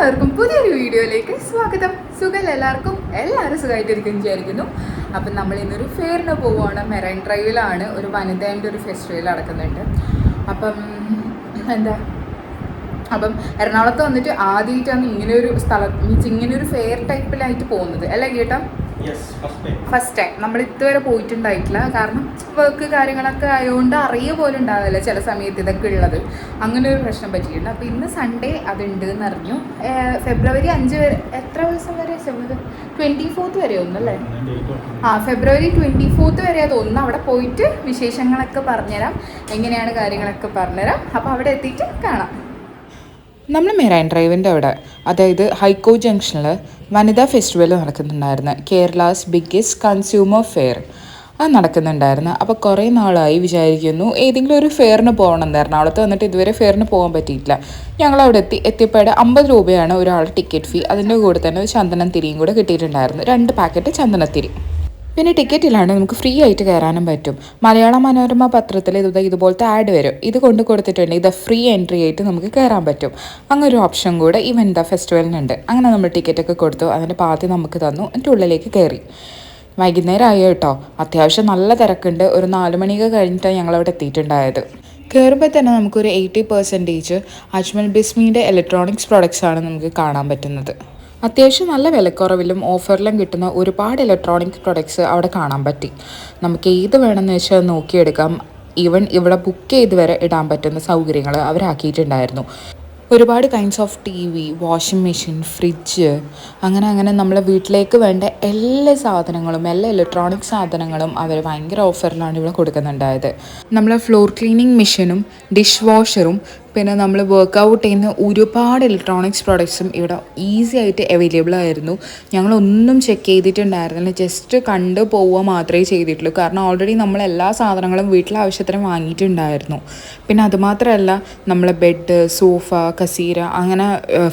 എല്ലാവർക്കും പുതിയൊരു വീഡിയോയിലേക്ക് സ്വാഗതം. എല്ലാവരും സുഖമായിട്ടിരിക്കും വിചാരിക്കുന്നു. അപ്പം നമ്മൾ ഇന്നൊരു ഫെയറിന് പോവുകയാണ്. മെറൈൻ ഡ്രൈവിലാണ് ഒരു വനിതേൻ്റെ ഒരു ഫെസ്റ്റിവൽ നടക്കുന്നുണ്ട്. അപ്പം എറണാകുളത്ത് വന്നിട്ട് ആദ്യമായിട്ടാണ് ഇങ്ങനെയൊരു സ്ഥലം ഇങ്ങനെയൊരു ഫെയർ ടൈപ്പിലായിട്ട് പോകുന്നത് അല്ലേ കേട്ടോ? ഫസ്റ്റ് ടൈം നമ്മൾ ഇതുവരെ പോയിട്ടുണ്ടായിട്ടില്ല. കാരണം വർക്ക് കാര്യങ്ങളൊക്കെ ആയതുകൊണ്ട് അറിയ പോലും ഉണ്ടാവില്ല ചില സമയത്ത് ഇതൊക്കെ ഉള്ളത്. അങ്ങനെ ഒരു പ്രശ്നം പറ്റിയിട്ടുണ്ട്. അപ്പോൾ ഇന്ന് സൺഡേ അതുണ്ട് എന്ന് അറിഞ്ഞു. ഫെബ്രുവരി 5 വരെ, എത്ര ദിവസം വരെ? 24th വരെ ഒന്നല്ലേ? ഫെബ്രുവരി 24th വരെ തോന്നുന്നു. അവിടെ പോയിട്ട് വിശേഷങ്ങളൊക്കെ പറഞ്ഞുതരാം, എങ്ങനെയാണ് കാര്യങ്ങളൊക്കെ പറഞ്ഞുതരാം. അപ്പോൾ അവിടെ എത്തിയിട്ട് കാണാം. നമ്മൾ മെറൈൻ ഡ്രൈവിൻ്റെ അവിടെ, അതായത് ഹൈക്കോ ജംഗ്ഷനിൽ വനിതാ ഫെസ്റ്റിവൽ നടക്കുന്നുണ്ടായിരുന്നു. കേരളാസ് ബിഗ്ഗസ്റ്റ് കൺസ്യൂമർ ഫെയർ അത് നടക്കുന്നുണ്ടായിരുന്നു. അപ്പോൾ കുറേ നാളായി വിചാരിക്കുന്നു ഏതെങ്കിലും ഒരു ഫെയറിന് പോകണം. എറണാകുളത്ത് വന്നിട്ട് ഇതുവരെ ഫെയറിന് പോകാൻ പറ്റിയിട്ടില്ല. ഞങ്ങളവിടെ എത്തിയപ്പോഴേ 50 രൂപയാണ് ഒരാളുടെ ടിക്കറ്റ് ഫീ. അതിൻ്റെ കൂടെ തന്നെ ഒരു ചന്ദനം തിരിയും കൂടെ കിട്ടിയിട്ടുണ്ടായിരുന്നു, 2 പാക്കറ്റ് ചന്ദനത്തിരി. പിന്നെ ടിക്കറ്റ് ഇല്ലാണ്ട് നമുക്ക് ഫ്രീ ആയിട്ട് കയറാനും പറ്റും. മലയാള മനോരമ പത്രത്തിൽ ഇതുപോലത്തെ ആഡ് വരും. ഇത് കൊണ്ട് കൊടുത്തിട്ടുണ്ടെങ്കിൽ ഇത് ഫ്രീ എൻട്രി ആയിട്ട് നമുക്ക് കയറാൻ പറ്റും. അങ്ങനെ ഒരു ഓപ്ഷൻ കൂടെ ഈ വനിതാ ഫെസ്റ്റിവലിനുണ്ട്. അങ്ങനെ നമ്മൾ ടിക്കറ്റൊക്കെ കൊടുത്തു, അതിൻ്റെ പാതി നമുക്ക് തന്നു, എന്നിട്ട് ഉള്ളിലേക്ക് കയറി. വൈകുന്നേരം ആയോ കേട്ടോ, അത്യാവശ്യം നല്ല തിരക്കുണ്ട്. ഒരു 4 മണിയൊക്കെ കഴിഞ്ഞിട്ടാണ് ഞങ്ങളവിടെ എത്തിയിട്ടുണ്ടായത്. കയറുമ്പോൾ തന്നെ നമുക്കൊരു 80% അജ്മൽ ബിസ്മിയുടെ ഇലക്ട്രോണിക്സ് പ്രോഡക്റ്റ്സ് ആണ് നമുക്ക് കാണാൻ പറ്റുന്നത്. അത്യാവശ്യം നല്ല വിലക്കുറവിലും ഓഫറിലും കിട്ടുന്ന ഒരുപാട് ഇലക്ട്രോണിക് പ്രൊഡക്ട്സ് അവിടെ കാണാൻ പറ്റി. നമുക്ക് ഏത് വേണമെന്ന് വെച്ചാൽ നോക്കിയെടുക്കാം. ഈവൻ ഇവിടെ ബുക്ക് ചെയ്ത് വരെ ഇടാൻ പറ്റുന്ന സൗകര്യങ്ങൾ അവരാക്കിയിട്ടുണ്ടായിരുന്നു. ഒരുപാട് kinds of TV, washing machine, fridge, അങ്ങനെ നമ്മളെ വീട്ടിലേക്ക് വേണ്ട എല്ലാ സാധനങ്ങളും, എല്ലാ ഇലക്ട്രോണിക് സാധനങ്ങളും അവർ ഭയങ്കര ഓഫറിലാണ് ഇവിടെ കൊടുക്കുന്നുണ്ടായത്. നമ്മളെ ഫ്ലോർ ക്ലീനിങ് മെഷീനും ഡിഷ് വാഷറും പിന്നെ നമ്മൾ വർക്കൗട്ട് ചെയ്യുന്ന ഒരുപാട് ഇലക്ട്രോണിക്സ് പ്രോഡക്ട്സും ഇവിടെ ഈസി ആയിട്ട് അവൈലബിൾ ആയിരുന്നു. ഞങ്ങളൊന്നും ചെക്ക് ചെയ്തിട്ടുണ്ടായിരുന്നില്ല, ജസ്റ്റ് കണ്ട് പോവുക മാത്രമേ ചെയ്തിട്ടുള്ളൂ. കാരണം ഓൾറെഡി നമ്മൾ എല്ലാ സാധനങ്ങളും വീട്ടിലെ ആവശ്യത്തിന് വാങ്ങിയിട്ടുണ്ടായിരുന്നു. പിന്നെ അതുമാത്രമല്ല, നമ്മളെ ബെഡ്, സോഫ, കസീര, അങ്ങനെ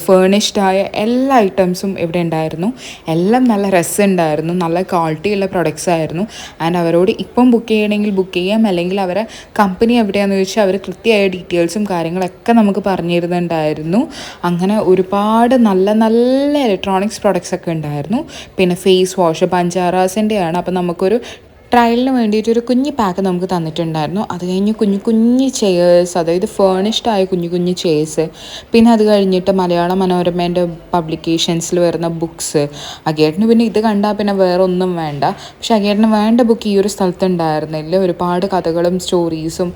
ഫേണിഷ്ഡായ എല്ലാ ഐറ്റംസും ഇവിടെ ഉണ്ടായിരുന്നു. എല്ലാം നല്ല രസമുണ്ടായിരുന്നു, നല്ല ക്വാളിറ്റിയുള്ള പ്രൊഡക്ട്സ് ആയിരുന്നു. ആൻഡ് അവരോട് ഇപ്പം ബുക്ക് ചെയ്യണമെങ്കിൽ ബുക്ക് ചെയ്യാം, അല്ലെങ്കിൽ അവരെ കമ്പനി എവിടെയാണെന്ന് ചോദിച്ചാൽ അവർ കൃത്യമായ ഡീറ്റെയിൽസും കാര്യങ്ങളൊക്കെ നമുക്ക് പറഞ്ഞു തരുന്നുണ്ടായിരുന്നു. അങ്ങനെ ഒരുപാട് നല്ല നല്ല ഇലക്ട്രോണിക്സ് പ്രോഡക്ട്സ് ഒക്കെ ഉണ്ടായിരുന്നു. പിന്നെ ഫേസ് വാഷ് ബഞ്ചാറാസിൻ്റെയാണ്. അപ്പോൾ നമുക്കൊരു ട്രയലിന് വേണ്ടിയിട്ട് ഒരു കുഞ്ഞ് പാക്ക് നമുക്ക് തന്നിട്ടുണ്ടായിരുന്നു. അത് കഴിഞ്ഞ് കുഞ്ഞു ചെയേഴ്സ്, അതായത് ഫേണിഷ്ഡ് ആയ കുഞ്ഞു ചെയേഴ്സ്. പിന്നെ അത് കഴിഞ്ഞിട്ട് മലയാള മനോരമേൻ്റെ പബ്ലിക്കേഷൻസിൽ വരുന്ന ബുക്സ്. അഗേട്ടന് പിന്നെ ഇത് കണ്ടാൽ പിന്നെ വേറെ ഒന്നും വേണ്ട. പക്ഷെ അഗേട്ടന് വേണ്ട ബുക്ക് ഈ ഒരു സ്ഥലത്ത് ഉണ്ടായിരുന്നില്ല. ഒരുപാട് കഥകളും സ്റ്റോറീസും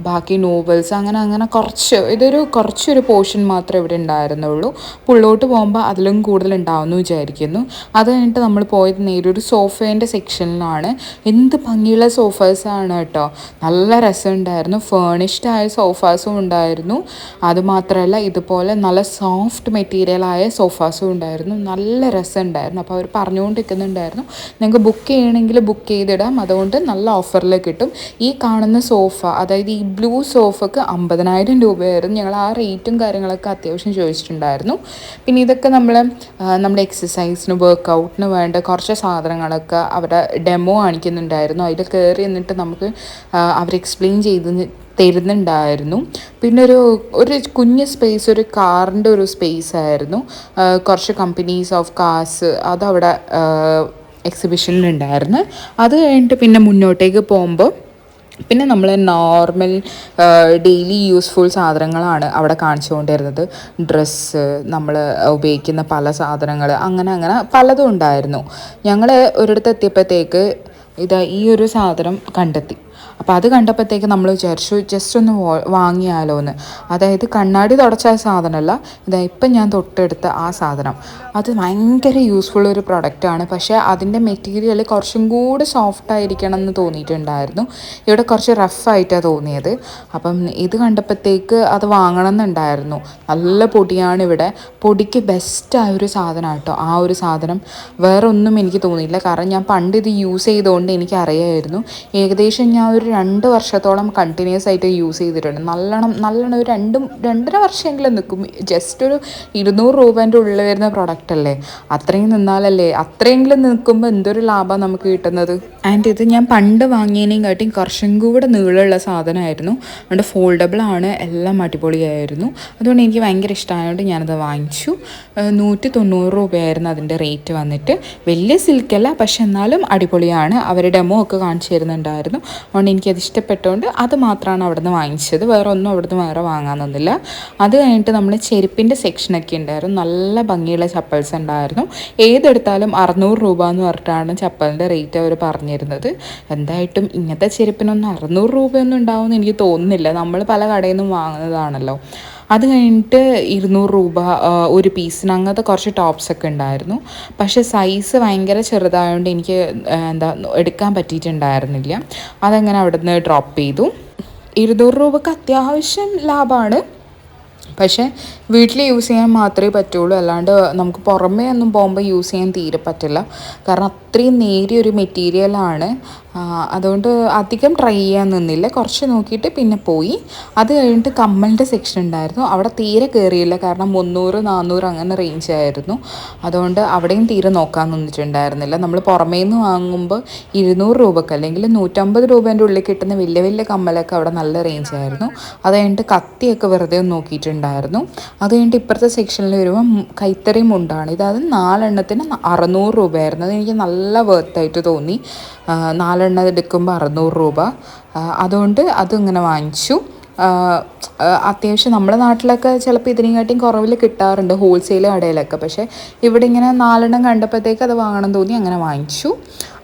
ബാക്കി നോവൽസ്, അങ്ങനെ കുറച്ചൊരു പോർഷൻ മാത്രമേ ഇവിടെ ഉണ്ടായിരുന്നുള്ളൂ. പുള്ളോട്ട് പോകുമ്പോൾ അതിലും കൂടുതൽ ഉണ്ടാവുമെന്ന് വിചാരിക്കുന്നു. അത് കഴിഞ്ഞിട്ട് നമ്മൾ പോയത് നേരെ ഒരു സോഫേൻ്റെ സെക്ഷനിലാണ്. എന്ത് ഭംഗിയുള്ള സോഫാസാണ് കേട്ടോ, നല്ല രസമുണ്ടായിരുന്നു. ഫേണിഷ്ഡ് ആയ സോഫാസും ഉണ്ടായിരുന്നു. അതുമാത്രമല്ല, ഇതുപോലെ നല്ല സോഫ്റ്റ് മെറ്റീരിയലായ സോഫാസും ഉണ്ടായിരുന്നു. നല്ല രസമുണ്ടായിരുന്നു. അപ്പോൾ അവർ പറഞ്ഞുകൊണ്ടിരിക്കുന്നുണ്ടായിരുന്നു നിങ്ങൾക്ക് ബുക്ക് ചെയ്യണമെങ്കിൽ ബുക്ക് ചെയ്തിടാം, അതുകൊണ്ട് നല്ല ഓഫറിൽ കിട്ടും. ഈ കാണുന്ന സോഫ, അതായത് ഈ ബ്ലൂ സോഫക്ക് 50,000 രൂപയായിരുന്നു. ഞങ്ങൾ ആ റേറ്റും കാര്യങ്ങളൊക്കെ അത്യാവശ്യം ചോദിച്ചിട്ടുണ്ടായിരുന്നു. പിന്നെ ഇതൊക്കെ നമ്മുടെ എക്സസൈസിന്, വർക്കൗട്ടിന് വേണ്ട കുറച്ച് സാധനങ്ങളൊക്കെ അവിടെ ഡെമോ കാണിക്കുന്നുണ്ടായിരുന്നു. അതിൽ കയറി എന്നിട്ട് നമുക്ക് അവർ എക്സ്പ്ലെയിൻ ചെയ്ത് തരുന്നുണ്ടായിരുന്നു. പിന്നെ ഒരു കുഞ്ഞ് സ്പേസ്, ഒരു കാറിൻ്റെ ഒരു സ്പേസ് ആയിരുന്നു. കുറച്ച് കമ്പനീസ് ഓഫ് കാർസ് അതവിടെ എക്സിബിഷനിലുണ്ടായിരുന്നു. അത് കഴിഞ്ഞിട്ട് പിന്നെ മുന്നോട്ടേക്ക് പോകുമ്പോൾ പിന്നെ നമ്മൾ നോർമൽ ഡെയിലി യൂസ്ഫുൾ സാധനങ്ങളാണ് അവിടെ കാണിച്ചുകൊണ്ടിരുന്നത്. ഡ്രസ്സ്, നമ്മൾ ഉപയോഗിക്കുന്ന പല സാധനങ്ങൾ, അങ്ങനെ പലതും ഉണ്ടായിരുന്നു. ഞങ്ങൾ ഒരിടത്ത് എത്തിയപ്പോഴത്തേക്ക് ഈ ഒരു സാധനം കണ്ടെത്തി. അപ്പോൾ അത് കണ്ടപ്പോഴത്തേക്ക് നമ്മൾ വിചാരിച്ചു ജസ്റ്റ് ഒന്ന് വാങ്ങിയാലോ എന്ന്. അതായത് കണ്ണാടി തുടച്ച ആ സാധനമല്ല, ഇപ്പം ഞാൻ തൊട്ടെടുത്ത ആ സാധനം. അത് ഭയങ്കര യൂസ്ഫുൾ ഒരു പ്രൊഡക്റ്റാണ്. പക്ഷേ അതിൻ്റെ മെറ്റീരിയൽ കുറച്ചും കൂടി സോഫ്റ്റ് ആയിരിക്കണം എന്ന് തോന്നിയിട്ടുണ്ടായിരുന്നു. ഇവിടെ കുറച്ച് റഫായിട്ടാണ് തോന്നിയത്. അപ്പം ഇത് കണ്ടപ്പോഴത്തേക്ക് അത് വാങ്ങണം എന്നുണ്ടായിരുന്നു. നല്ല പൊടിയാണ് ഇവിടെ. പൊടിക്ക് ബെസ്റ്റായ ഒരു സാധനമാണ് കേട്ടോ ആ ഒരു സാധനം. വേറെ ഒന്നും എനിക്ക് തോന്നിയില്ല. കാരണം ഞാൻ പണ്ട് ഇത് യൂസ് ചെയ്തുകൊണ്ട് എനിക്കറിയാമായിരുന്നു. ഏകദേശം ഞാൻ ഒരു ഒരു 2 വർഷത്തോളം കണ്ടിന്യൂസ് ആയിട്ട് യൂസ് ചെയ്തിട്ടുണ്ട്. നല്ലോണം ഒരു 2.5 വർഷമെങ്കിലും നിൽക്കും. ജസ്റ്റ് ഒരു 200 രൂപേൻ്റെ ഉള്ളിൽ വരുന്ന പ്രൊഡക്റ്റ് അല്ലേ, അത്രയും നിന്നാലല്ലേ, അത്രയെങ്കിലും നിൽക്കുമ്പോൾ എന്തൊരു ലാഭമാണ് നമുക്ക് കിട്ടുന്നത്. ആൻഡ് ഇത് ഞാൻ പണ്ട് വാങ്ങിയതിനേയും കാട്ടിയും കുറച്ചും കൂടെ നീളമുള്ള സാധനമായിരുന്നു. അതുകൊണ്ട് ഫോൾഡബിൾ ആണ്, എല്ലാം അടിപൊളിയായിരുന്നു. അതുകൊണ്ട് എനിക്ക് ഭയങ്കര ഇഷ്ടമായതുകൊണ്ട് ഞാനത് വാങ്ങിച്ചു. 190 രൂപയായിരുന്നു അതിൻ്റെ റേറ്റ് വന്നിട്ട്. വലിയ സിൽക്കല്ല, പക്ഷെ എന്നാലും അടിപൊളിയാണ്. അവർ ഡെമോ ഒക്കെ കാണിച്ചു തരുന്നുണ്ടായിരുന്നു. അതുകൊണ്ട് എനിക്കത് ഇഷ്ടപ്പെട്ടുകൊണ്ട് അത് മാത്രമാണ് അവിടെ നിന്ന് വാങ്ങിച്ചത്. വേറെ ഒന്നും അവിടുന്ന് വേറെ വാങ്ങാൻ നിന്നില്ല. അത് കഴിഞ്ഞിട്ട് നമ്മൾ ചെരുപ്പിൻ്റെ സെക്ഷനൊക്കെ ഉണ്ടായിരുന്നു. നല്ല ഭംഗിയുള്ള ചപ്പൽസ് ഉണ്ടായിരുന്നു. ഏതെടുത്താലും 600 രൂപ എന്ന് പറഞ്ഞിട്ടാണ് ചപ്പലിൻ്റെ റേറ്റ് അവർ പറഞ്ഞിരുന്നത്. എന്തായിട്ടും ഇങ്ങനത്തെ ചെരുപ്പിനൊന്നും 600 രൂപയൊന്നും ഉണ്ടാവുമെന്ന് എനിക്ക് തോന്നുന്നില്ല. നമ്മൾ പല കടയിൽ നിന്നും വാങ്ങുന്നതാണല്ലോ. അത് കഴിഞ്ഞിട്ട് 200 രൂപ ഒരു പീസിന്, അങ്ങനത്തെ കുറച്ച് ടോപ്സൊക്കെ ഉണ്ടായിരുന്നു. പക്ഷേ സൈസ് ഭയങ്കര ചെറുതായതുകൊണ്ട് എനിക്ക് എടുക്കാൻ പറ്റിയിട്ടുണ്ടായിരുന്നില്ല. അതങ്ങനെ അവിടെ നിന്ന് ഡ്രോപ്പ് ചെയ്തു. 200 രൂപക്ക് അത്യാവശ്യം ലാഭമാണ്. പക്ഷേ വീട്ടിൽ യൂസ് ചെയ്യാൻ മാത്രമേ പറ്റുള്ളൂ, അല്ലാണ്ട് നമുക്ക് പുറമേ ഒന്നും പോകുമ്പോൾ യൂസ് ചെയ്യാൻ തീരെ പറ്റില്ല. കാരണം അത്രയും നേരിയൊരു മെറ്റീരിയലാണ്. അതുകൊണ്ട് അധികം ട്രൈ ചെയ്യാൻ നിന്നില്ല, കുറച്ച് നോക്കിയിട്ട് പിന്നെ പോയി. അത് കഴിഞ്ഞിട്ട് കമ്മലിൻ്റെ സെക്ഷൻ ഉണ്ടായിരുന്നു. അവിടെ തീരെ കയറിയില്ല, കാരണം 300-400 അങ്ങനെ റേഞ്ച് ആയിരുന്നു. അതുകൊണ്ട് അവിടെയും തീരെ നോക്കാൻ നിന്നിട്ടുണ്ടായിരുന്നില്ല. നമ്മൾ പുറമേ നിന്ന് വാങ്ങുമ്പോൾ 200 രൂപക്ക് അല്ലെങ്കിൽ 150 രൂപേൻ്റെ ഉള്ളിൽ കിട്ടുന്ന വലിയ വലിയ കമ്മലൊക്കെ അവിടെ നല്ല റേഞ്ച് ആയിരുന്നു. അത് കഴിഞ്ഞിട്ട് കത്തിയൊക്കെ വെറുതെ ഒന്ന് നോക്കിയിട്ടുണ്ടായിരുന്നു. അത് കഴിഞ്ഞിട്ട് ഇപ്പുറത്തെ സെക്ഷനിൽ വരുമ്പോൾ കൈത്തറി മുണ്ടാണ്. ഇതത് 4 എണ്ണത്തിന് 600 രൂപയായിരുന്നു. അതെനിക്ക് നല്ല വർത്തായിട്ട് തോന്നി. 4 എണ്ണം എടുക്കുമ്പോൾ 600 രൂപ. അതുകൊണ്ട് അതിങ്ങനെ വാങ്ങിച്ചു. അത്യാവശ്യം നമ്മുടെ നാട്ടിലൊക്കെ ചിലപ്പോൾ ഇതിനെക്കാട്ടിയും കുറവിൽ കിട്ടാറുണ്ട് ഹോൾസെയിൽ കടയിലൊക്കെ. പക്ഷേ ഇവിടെ ഇങ്ങനെ 4 എണ്ണം കണ്ടപ്പോഴത്തേക്ക് അത് വാങ്ങണം തോന്നി, അങ്ങനെ വാങ്ങിച്ചു.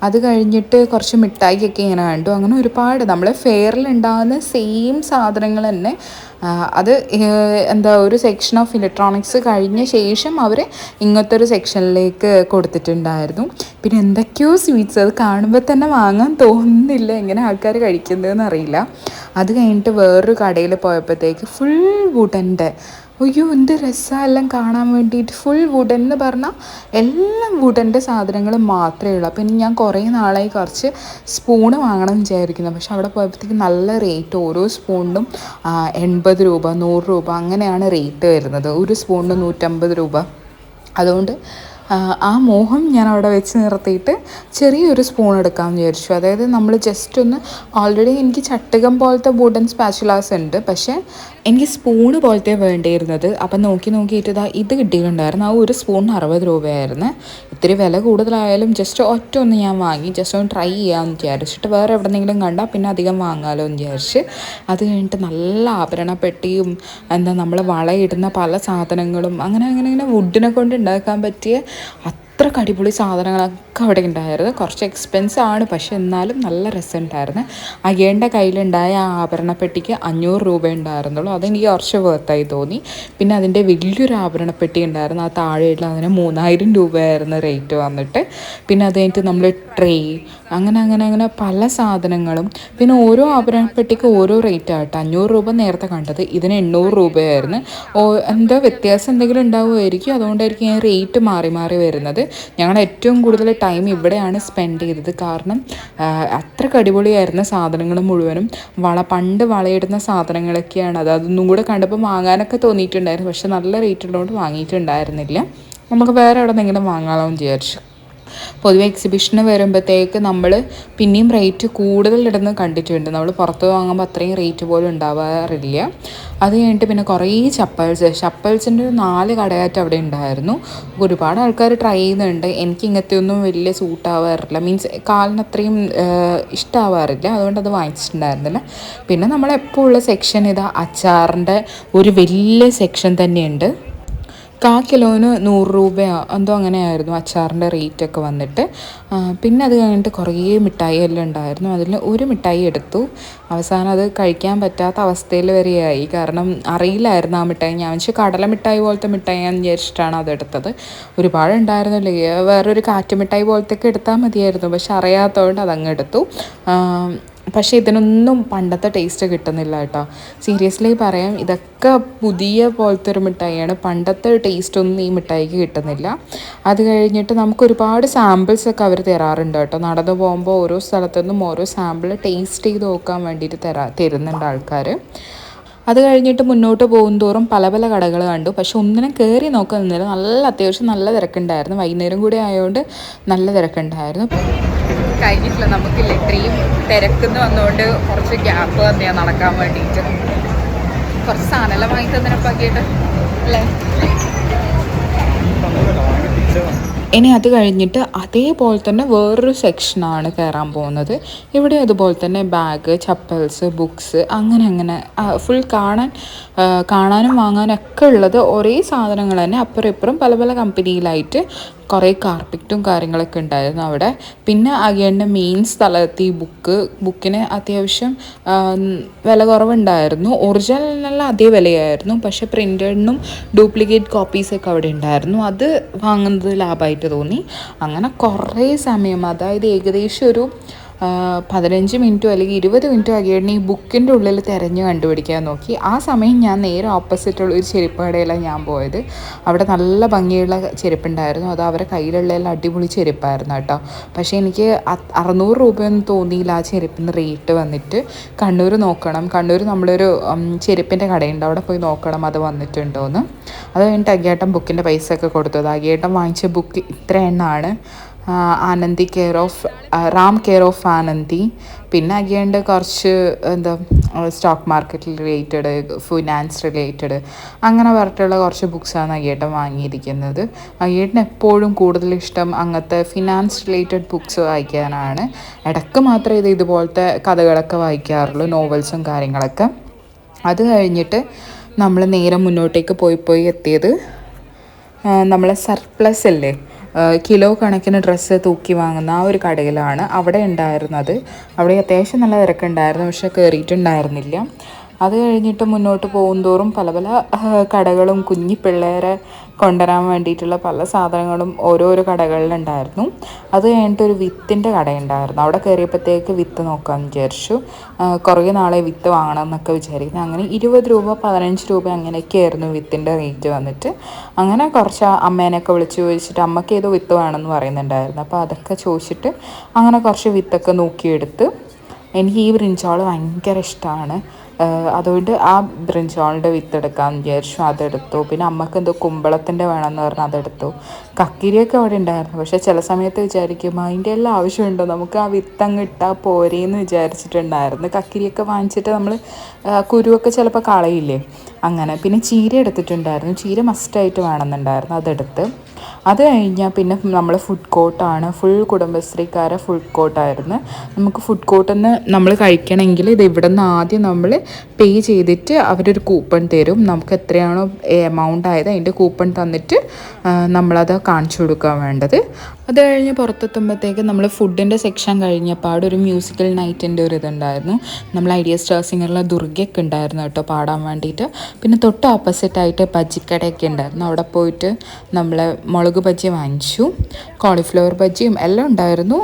അത് കഴിഞ്ഞിട്ട് കുറച്ച് മിഠായിക്കൊക്കെ ഇങ്ങനെ കണ്ടു. അങ്ങനെ ഒരുപാട് നമ്മൾ ഫെയറിൽ ഉണ്ടാകുന്ന സെയിം സാധനങ്ങൾ തന്നെ അത് ഒരു സെക്ഷൻ ഓഫ് ഇലക്ട്രോണിക്സ് കഴിഞ്ഞ ശേഷം അവർ ഇങ്ങനത്തെ ഒരു സെക്ഷനിലേക്ക് കൊടുത്തിട്ടുണ്ടായിരുന്നു. പിന്നെ എന്തൊക്കെയോ സ്വീറ്റ്സ്, അത് കാണുമ്പോൾ തന്നെ വാങ്ങാൻ തോന്നുന്നില്ല, എങ്ങനെ ആൾക്കാർ കഴിക്കുന്നതെന്ന് അറിയില്ല. അത് കഴിഞ്ഞിട്ട് വേറൊരു കടയിൽ പോയപ്പോഴത്തേക്ക് ഫുൾ വുഡൻ്റെ, അയ്യോ എന്ത് രസമാണ് എല്ലാം കാണാൻ വേണ്ടിയിട്ട്. ഫുൾ വുഡൻ എന്ന് പറഞ്ഞാൽ എല്ലാം വുഡൻ്റെ സാധനങ്ങൾ മാത്രമേ ഉള്ളൂ. പിന്നെ ഞാൻ കുറേ നാളായി കുറച്ച് സ്പൂണ് വാങ്ങണം എന്ന് വിചാരിക്കുന്നു. പക്ഷെ അവിടെ പോയപ്പോഴത്തേക്ക് നല്ല റേറ്റ്, ഓരോ സ്പൂണിനും 80 രൂപ 100 രൂപ അങ്ങനെയാണ് റേറ്റ് വരുന്നത്. ഒരു സ്പൂണിന് 150 രൂപ. അതുകൊണ്ട് ആ മോഹം ഞാൻ അവിടെ വെച്ച് നിർത്തിയിട്ട് ചെറിയൊരു സ്പൂൺ എടുക്കാമെന്ന് വിചാരിച്ചു. അതായത് നമ്മൾ ജസ്റ്റ് ഒന്ന്, ഓൾറെഡി എനിക്ക് ചട്ടുകം പോലത്തെ വുഡൻ സ്പാച്ചുലാസ് ഉണ്ട്, പക്ഷേ എനിക്ക് സ്പൂണ് പോലത്തെ വേണ്ടിയിരുന്നത്. അപ്പം നോക്കിയിട്ട് ഇത് കിട്ടിയിട്ടുണ്ടായിരുന്നു. ആ ഒരു സ്പൂണിന് 60 രൂപയായിരുന്നു. ഇത്തിരി വില കൂടുതലായാലും ജസ്റ്റ് ഒന്ന് ഞാൻ വാങ്ങി, ജസ്റ്റ് ഒന്ന് ട്രൈ ചെയ്യാമെന്ന് വിചാരിച്ചിട്ട്. വേറെ എവിടെയെങ്കിലും കണ്ടാൽ പിന്നെ അധികം വാങ്ങാമല്ലോ എന്ന് വിചാരിച്ച്. അത് കഴിഞ്ഞിട്ട് നല്ല ആഭരണപ്പെട്ടിയും നമ്മൾ വളയിടുന്ന പല സാധനങ്ങളും അങ്ങനെ വുഡിനെ കൊണ്ട് ഉണ്ടാക്കാൻ പറ്റിയ അത്രയ്ക്ക് അടിപൊളി സാധനങ്ങളൊക്കെ അവിടെ ഉണ്ടായിരുന്നു. കുറച്ച് എക്സ്പെൻസ് ആണ്, പക്ഷെ എന്നാലും നല്ല രസമുണ്ടായിരുന്നു. അയ്യേൻ്റെ കയ്യിലുണ്ടായ ആ ആഭരണപ്പെട്ടിക്ക് 500 രൂപ ഉണ്ടായിരുന്നുള്ളൂ. അതെനിക്ക് കുറച്ച് വർത്തായി തോന്നി. പിന്നെ അതിൻ്റെ വലിയൊരു ആഭരണപ്പെട്ടി ഉണ്ടായിരുന്നു, ആ താഴെയുള്ള, അതിന് 3000 രൂപയായിരുന്നു റേറ്റ് വന്നിട്ട്. പിന്നെ അത് കഴിഞ്ഞിട്ട് നമ്മൾ ട്രേ, അങ്ങനെ പല സാധനങ്ങളും. പിന്നെ ഓരോ ആഭരണപ്പെട്ടിക്ക് ഓരോ റേറ്റ് ആയിട്ട്. 500 രൂപ നേരത്തെ കണ്ടത്, ഇതിന് 800 രൂപയായിരുന്നു. വ്യത്യാസം എന്തെങ്കിലും ഉണ്ടാവുമായിരിക്കും, അതുകൊണ്ടായിരിക്കും ഞാൻ റേറ്റ് മാറി വരുന്നത്. ഞങ്ങൾ ഏറ്റവും കൂടുതൽ ടൈം ഇവിടെയാണ് സ്പെൻഡ് ചെയ്തത്. കാരണം അത്രയ്ക്ക് അടിപൊളിയായിരുന്ന സാധനങ്ങൾ മുഴുവനും. പണ്ട് വളയിടുന്ന സാധനങ്ങളൊക്കെയാണ്. അതൊന്നും കൂടെ കണ്ടപ്പോൾ വാങ്ങാനൊക്കെ തോന്നിയിട്ടുണ്ടായിരുന്നു. പക്ഷെ നല്ല റേറ്റ് ഉള്ളതുകൊണ്ട് വാങ്ങിയിട്ടുണ്ടായിരുന്നില്ല. നമുക്ക് വേറെ എവിടെ നിന്നെങ്കിലും വാങ്ങാമോ എന്ന് വിചാരിച്ചു. പൊതുവെ എക്സിബിഷന് വരുമ്പോഴത്തേക്ക് നമ്മൾ പിന്നെയും റേറ്റ് കൂടുതൽ ഇടുന്നത് കണ്ടിട്ടുണ്ട്. നമ്മൾ പുറത്ത് വാങ്ങുമ്പോൾ അത്രയും റേറ്റ് പോലും ഉണ്ടാവാറില്ല. അത് കഴിഞ്ഞിട്ട് പിന്നെ കുറേ ചപ്പൽസിൻ്റെ ഒരു 4 കടയായിട്ട് അവിടെ ഉണ്ടായിരുന്നു. ഒരുപാട് ആൾക്കാർ ട്രൈ ചെയ്യുന്നുണ്ട്. എനിക്ക് ഇങ്ങനത്തെ ഒന്നും വലിയ സൂട്ടാവാറില്ല, മീൻസ് കാലിന് അത്രയും ഇഷ്ടമാവാറില്ല. അതുകൊണ്ട് അത് വാങ്ങിച്ചിട്ടുണ്ടായിരുന്നില്ല. പിന്നെ നമ്മളെപ്പോൾ ഉള്ള സെക്ഷൻ അച്ചാറിൻ്റെ ഒരു വലിയ സെക്ഷൻ തന്നെയുണ്ട്. 1/4 കിലോന് 100 രൂപയോ എന്തോ അങ്ങനെയായിരുന്നു അച്ചാറിൻ്റെ റേറ്റൊക്കെ വന്നിട്ട്. പിന്നെ അത് കഴിഞ്ഞിട്ട് കുറേ മിഠായി എല്ലാം ഉണ്ടായിരുന്നു. അതിൽ ഒരു മിഠായി എടുത്തു. അവസാനം അത് കഴിക്കാൻ പറ്റാത്ത അവസ്ഥയിൽ വരെയായി. കാരണം അറിയില്ലായിരുന്നു ആ മിഠായി. ഞാൻ വെച്ച് കടല മിഠായി പോലത്തെ മിഠായിയാണെന്ന് വിചാരിച്ചിട്ടാണ് അതെടുത്തത്. ഒരുപാട് ഉണ്ടായിരുന്നില്ലേ, വേറൊരു കാറ്റ് മിഠായി പോലത്തെ ഒക്കെ എടുത്താൽ മതിയായിരുന്നു. പക്ഷെ അറിയാത്തതുകൊണ്ട് അതങ്ങ് എടുത്തു. പക്ഷേ ഇതിനൊന്നും പണ്ടത്തെ ടേസ്റ്റ് കിട്ടുന്നില്ല കേട്ടോ. സീരിയസ്ലി പറയാം, ഇതൊക്കെ പുതിയ പോലത്തെ ഒരു മിഠായിയാണ്. പണ്ടത്തെ ടേസ്റ്റൊന്നും ഈ മിഠായിക്ക് കിട്ടുന്നില്ല. അത് കഴിഞ്ഞിട്ട് നമുക്ക് ഒരുപാട് സാമ്പിൾസൊക്കെ അവർ തരാറുണ്ട് കേട്ടോ. നടന്നു പോകുമ്പോൾ ഓരോ സ്ഥലത്തുനിന്നും ഓരോ സാമ്പിൾ ടേസ്റ്റ് ചെയ്ത് നോക്കാൻ വേണ്ടിയിട്ട് തരുന്നുണ്ട് ആൾക്കാർ. അത് കഴിഞ്ഞിട്ട് മുന്നോട്ട് പോകുന്തോറും പല പല കടകൾ കണ്ടു. പക്ഷെ ഒന്നിനും കയറി നോക്കാൻ നിന്നില്ല. അത്യാവശ്യം നല്ല തിരക്കുണ്ടായിരുന്നു. വൈകുന്നേരം കൂടി ആയതുകൊണ്ട് നല്ല തിരക്കുണ്ടായിരുന്നു. കഴിഞ്ഞിട്ടില്ല, നമുക്കില്ല ഇത്രയും തിരക്കുന്ന് വന്നുകൊണ്ട് കുറച്ച് ഗ്യാപ്പ് തന്നെയാണ് നടക്കാൻ വേണ്ടിയിട്ട്. കുറച്ച് സാധനമെല്ലാം വാങ്ങി തന്നിനപ്പാക്കിയിട്ട് അല്ലേ. ഇനി അത് കഴിഞ്ഞിട്ട് അതേപോലെ തന്നെ വേറൊരു സെക്ഷനാണ് കയറാൻ പോകുന്നത്. ഇവിടെ അതുപോലെ തന്നെ ബാഗ്, ചപ്പൽസ്, ബുക്സ് അങ്ങനെ ഫുൾ കാണാനും വാങ്ങാനും ഒക്കെ ഉള്ളത് ഒരേ സാധനങ്ങൾ തന്നെ. അപ്പുറം ഇപ്പുറം പല പല കമ്പനിയിലായിട്ട് കുറേ കാർപ്പറ്റും കാര്യങ്ങളൊക്കെ ഉണ്ടായിരുന്നു അവിടെ. പിന്നെ അഗേൻ്റെ മെയിൻ സ്ഥലത്ത് ഈ ബുക്കിന് അത്യാവശ്യം വില കുറവുണ്ടായിരുന്നു. ഒറിജിനലിനെല്ലാം അതേ വിലയായിരുന്നു, പക്ഷേ പ്രിൻ്റഡിനും ഡ്യൂപ്ലിക്കേറ്റ് കോപ്പീസൊക്കെ അവിടെ ഉണ്ടായിരുന്നു. അത് വാങ്ങുന്നത് ലാഭമായിട്ട് തോന്നി. അങ്ങനെ കുറേ സമയം, അതായത് ഏകദേശം ഒരു 15 മിനിറ്റോ അല്ലെങ്കിൽ 20 മിനിറ്റോ ആകിയാണ് ഈ ബുക്കിൻ്റെ ഉള്ളിൽ തിരഞ്ഞ് കണ്ടുപിടിക്കാൻ നോക്കി. ആ സമയം ഞാൻ നേരെ ഓപ്പോസിറ്റുള്ള ഒരു ചെരുപ്പ് കടയിലാണ് ഞാൻ പോയത്. അവിടെ നല്ല ഭംഗിയുള്ള ചെരുപ്പുണ്ടായിരുന്നു. അത് അവരുടെ കയ്യിലുള്ളതെല്ലാം അടിപൊളി ചെരുപ്പായിരുന്നു കേട്ടോ. പക്ഷേ എനിക്ക് 600 രൂപയൊന്നും തോന്നിയില്ല ആ ചെരുപ്പിന് റേറ്റ് വന്നിട്ട്. കണ്ണൂർ നോക്കണം, കണ്ണൂർ നമ്മളൊരു ചെരുപ്പിൻ്റെ കടയുണ്ട്, അവിടെ പോയി നോക്കണം അത് വന്നിട്ടുണ്ടോയെന്ന്. അത് കഴിഞ്ഞിട്ട് അഗിയേട്ടൻ ബുക്കിൻ്റെ പൈസ ഒക്കെ കൊടുത്തത്. അഗിയേട്ടൻ വാങ്ങിച്ച ബുക്ക് ഇത്ര എണ്ണമാണ്. Anandi Ram care of Anandi. പിന്നെ അഗിയേണ്ട കുറച്ച് stock market related, finance related അങ്ങനെ പറഞ്ഞിട്ടുള്ള കുറച്ച് ബുക്സാണ് അഗിയേട്ടൻ വാങ്ങിയിരിക്കുന്നത്. അഗിയേട്ടന് എപ്പോഴും കൂടുതൽ ഇഷ്ടം അങ്ങനത്തെ ഫിനാൻസ് റിലേറ്റഡ് ബുക്സ് വായിക്കാനാണ്. ഇടയ്ക്ക് മാത്രമേ ഇതുപോലത്തെ കഥകളൊക്കെ വായിക്കാറുള്ളൂ, നോവൽസും കാര്യങ്ങളൊക്കെ. അത് കഴിഞ്ഞിട്ട് നമ്മൾ നേരെ മുന്നോട്ടേക്ക് പോയി എത്തിയത് നമ്മളെ സർപ്ലസ് അല്ലേ, കിലോ കണക്കിന് ഡ്രസ്സ് തൂക്കി വാങ്ങുന്ന ആ ഒരു കടയിലാണ്. അവിടെ ഉണ്ടായിരുന്നത്. അവിടെ അത്യാവശ്യം നല്ല തിരക്കുണ്ടായിരുന്നു, പക്ഷെ കയറിയിട്ടുണ്ടായിരുന്നില്ല. അത് കഴിഞ്ഞിട്ട് മുന്നോട്ട് പോകുന്തോറും പല പല കടകളും കുഞ്ഞി പിള്ളേരെ കൊണ്ടുവരാൻ വേണ്ടിയിട്ടുള്ള പല സാധനങ്ങളും ഓരോരോ കടകളിലുണ്ടായിരുന്നു. അത് കഴിഞ്ഞിട്ട് ഒരു വിത്തിൻ്റെ കടയുണ്ടായിരുന്നു. അവിടെ കയറിയപ്പോഴത്തേക്ക് വിത്ത് നോക്കാമെന്ന് വിചാരിച്ചു. കുറേ നാളെ വിത്ത് വാങ്ങണം എന്നൊക്കെ വിചാരിക്കുന്നു. അങ്ങനെ 20 രൂപ 15 രൂപ അങ്ങനെയൊക്കെയായിരുന്നു വിത്തിൻ്റെ റേറ്റ് വന്നിട്ട്. അങ്ങനെ കുറച്ച് അമ്മേനെയൊക്കെ വിളിച്ച് ചോദിച്ചിട്ട് അമ്മയ്ക്ക് ഏതോ വിത്ത് വേണമെന്ന് പറയുന്നുണ്ടായിരുന്നു. അപ്പോൾ അതൊക്കെ ചോദിച്ചിട്ട് അങ്ങനെ കുറച്ച് വിത്തൊക്കെ നോക്കിയെടുത്ത്. എനിക്ക് ഈ ബ്രിഞ്ചോൾ ഭയങ്കര ഇഷ്ടമാണ്. അതുകൊണ്ട് ആ ബ്രിഞ്ചോളിൻ്റെ വിത്തെടുക്കാമെന്ന് വിചാരിച്ചു. അതെടുത്തു. പിന്നെ അമ്മക്ക് എന്തോ കുമ്പളത്തിൻ്റെ വേണമെന്ന് പറഞ്ഞാൽ അതെടുത്തു. കക്കിരിയൊക്കെ അവിടെ ഉണ്ടായിരുന്നു. പക്ഷേ ചില സമയത്ത് വിചാരിക്കും അതിൻ്റെ എല്ലാം ആവശ്യമുണ്ടോ, നമുക്ക് ആ വിത്തങ്ങ് ഇട്ടാൽ പോരേന്ന് വിചാരിച്ചിട്ടുണ്ടായിരുന്നു. കക്കിരിയൊക്കെ വാങ്ങിച്ചിട്ട് നമ്മൾ കുരുവൊക്കെ ചിലപ്പോൾ കളയില്ലേ, അങ്ങനെ. പിന്നെ ചീര എടുത്തിട്ടുണ്ടായിരുന്നു. ചീര മസ്റ്റായിട്ട് വേണമെന്നുണ്ടായിരുന്നു, അതെടുത്ത്. അത് കഴിഞ്ഞാൽ പിന്നെ നമ്മൾ ഫുഡ് കോർട്ടാണ്. ഫുൾ കുടുംബശ്രീക്കാരെ ഫുഡ് കോർട്ടായിരുന്നു. നമുക്ക് ഫുഡ് കോർട്ടിൽ നിന്ന് നമ്മൾ കഴിക്കണമെങ്കിൽ ഇത് ഇവിടെ നിന്ന് ആദ്യം നമ്മൾ പേ ചെയ്തിട്ട് അവരൊരു കൂപ്പൺ തരും. നമുക്ക് എത്രയാണോ എമൗണ്ട് ആയത് അതിൻ്റെ കൂപ്പൺ തന്നിട്ട് നമ്മളത് കാണിച്ചു കൊടുക്കാൻ വേണ്ടത്. അത് കഴിഞ്ഞ് പുറത്തെത്തുമ്പോഴത്തേക്ക് നമ്മൾ ഫുഡിൻ്റെ സെക്ഷൻ കഴിഞ്ഞപ്പോൾ അവിടെ ഒരു മ്യൂസിക്കൽ നൈറ്റിൻ്റെ ഒരു ഇതുണ്ടായിരുന്നു. നമ്മൾ ഐഡിയ സ്റ്റാർ സിംഗറിലെ ദുർഗയൊക്കെ ഉണ്ടായിരുന്നു കേട്ടോ പാടാൻ വേണ്ടിയിട്ട്. പിന്നെ തൊട്ട് ഓപ്പോസിറ്റായിട്ട് ബജ്ജിക്കടയൊക്കെ ഉണ്ടായിരുന്നു. അവിടെ പോയിട്ട് നമ്മൾ മുളക് ബജ്ജി വാങ്ങിച്ചു. കോളിഫ്ലവർ ബജ്ജിയും എല്ലാം ഉണ്ടായിരുന്നു.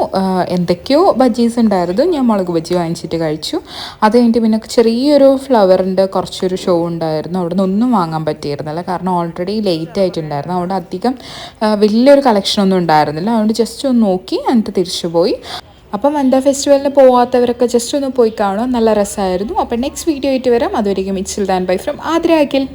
എന്തൊക്കെയോ ബജ്ജീസ് ഉണ്ടായിരുന്നു. ഞാൻ മുളക് ബജ്ജി വാങ്ങിച്ചിട്ട് കഴിച്ചു. അത് കഴിഞ്ഞിട്ട് പിന്നെ ചെറിയൊരു ഫ്ലവറിൻ്റെ കുറച്ചൊരു ഷോ ഉണ്ടായിരുന്നു. അവിടെ നിന്ന് ഒന്നും വാങ്ങാൻ പറ്റിയിരുന്നില്ല, കാരണം ഓൾറെഡി ലേറ്റ് ആയിട്ടുണ്ടായിരുന്നു. അവിടെ അധികം വലിയൊരു കളക്ഷനൊന്നും ഉണ്ടായിരുന്നില്ല. അതുകൊണ്ട് ജസ്റ്റ് ഒന്ന് നോക്കി എന്നിട്ട് തിരിച്ചു പോയി. അപ്പം വനിതാ ഫെസ്റ്റിവലിന് പോവാത്തവരൊക്കെ ജസ്റ്റ് ഒന്ന് പോയി കാണുക, നല്ല രസമായിരുന്നു. അപ്പം നെക്സ്റ്റ് വീഡിയോ ആയിട്ട് വരാം. അതുവരെയും it's than bye from Athira Akhil.